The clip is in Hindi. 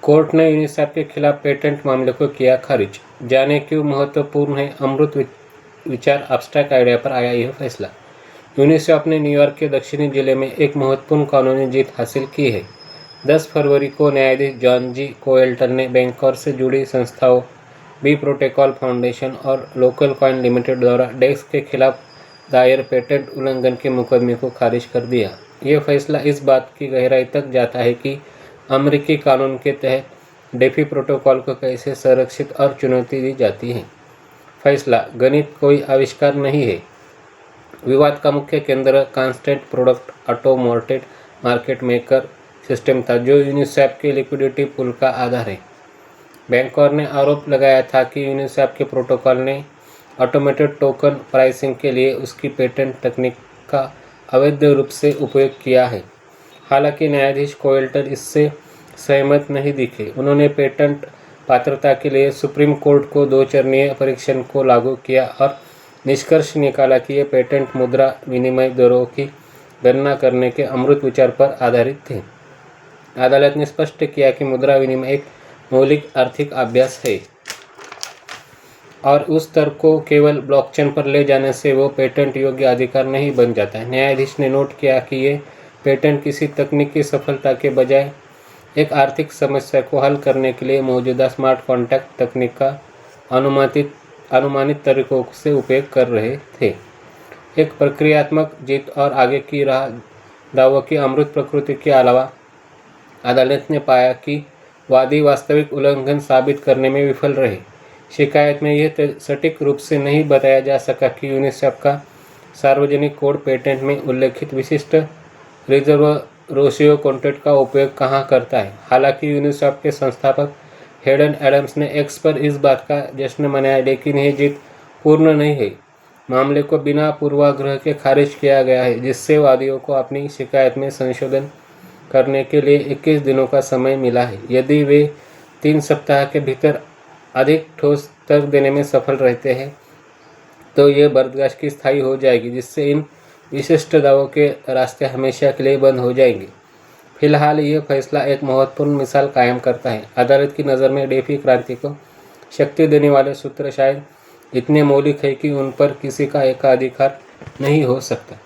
कोर्ट ने यूनिसेफ के खिलाफ पेटेंट मामले को किया खारिज। जाने क्यों महत्वपूर्ण है अमृत विचार एब्स्ट्रैक्ट आइडिया पर आया यह फैसला। यूनिसेफ ने न्यूयॉर्क के दक्षिणी जिले में एक महत्वपूर्ण कानूनी जीत हासिल की है। 10 फरवरी को न्यायाधीश जॉन जी कोएल्टन ने बैंकों से जुड़ी संस्थाओं बी प्रोटोकॉल फाउंडेशन और लोकल कॉइन लिमिटेड द्वारा डेस्क के खिलाफ दायर पेटेंट उल्लंघन के मुकदमे को खारिज कर दिया। यह फैसला इस बात की गहराई तक जाता है कि अमेरिकी कानून के तहत डेफी प्रोटोकॉल को कैसे संरक्षित और चुनौती दी जाती है। फैसला गणित कोई आविष्कार नहीं है। विवाद का मुख्य केंद्र constant product automated market maker system था, जो यूनिसेफ के लिक्विडिटी पूल का आधार है। बैंकों ने आरोप लगाया था कि यूनिसेफ के प्रोटोकॉल ने ऑटोमेटेड टोकन प्राइसिंग के लिए उसकी पेटेंट तकनीक का अवैध रूप से उपयोग किया है। हालांकि न्यायाधीश कोएल्टन इससे सहमत नहीं दिखे। उन्होंने पेटेंट पात्रता के लिए सुप्रीम कोर्ट को 2 चरणीय परीक्षण को लागू किया और निष्कर्ष निकाला कि ये पेटेंट मुद्रा विनिमय दरों की गणना करने के अमृत विचार पर आधारित थे। अदालत ने स्पष्ट किया कि मुद्रा विनिमय एक मौलिक आर्थिक अभ्यास है और उस तर्क को केवल ब्लॉकचेन पर ले जाने से वो पेटेंट योग्य अधिकार नहीं बन जाता है। न्यायाधीश ने नोट किया कि ये पेटेंट किसी तकनीक की सफलता के बजाय एक आर्थिक समस्या को हल करने के लिए मौजूदा स्मार्ट कॉन्ट्रैक्ट तकनीक का अनुमानित तरीकों से उपयोग कर रहे थे। एक प्रक्रियात्मक जीत और आगे की राह दावों की अमृत प्रकृति के अलावा अदालत ने पाया कि वादी वास्तविक उल्लंघन साबित करने में विफल रहे। शिकायत में यह सटीक रूप से नहीं बताया जा सका कि यूनिसेफ का सार्वजनिक कोड पेटेंट में उल्लेखित विशिष्ट रिजर्व रेशियो कॉन्ट्रैक्ट का उपयोग कहाँ करता है। हालांकि यूनिसेफ के संस्थापक हेडन एडम्स ने एक्स पर इस बात का जश्न मनाया, लेकिन यह जीत पूर्ण नहीं है। मामले को बिना पूर्वाग्रह के खारिज किया गया है, जिससे वादियों को अपनी शिकायत में संशोधन करने के लिए 21 दिनों का समय मिला है। यदि वे 3 सप्ताह के भीतर अधिक ठोस तर्क देने में सफल रहते हैं तो ये बर्दाश्त की स्थायी हो जाएगी, जिससे इन विशिष्ट दावों के रास्ते हमेशा के लिए बंद हो जाएंगे। फिलहाल यह फैसला एक महत्वपूर्ण मिसाल कायम करता है। अदालत की नज़र में डेफी क्रांति को शक्ति देने वाले सूत्र शायद इतने मौलिक है कि उन पर किसी का एकाधिकार नहीं हो सकता।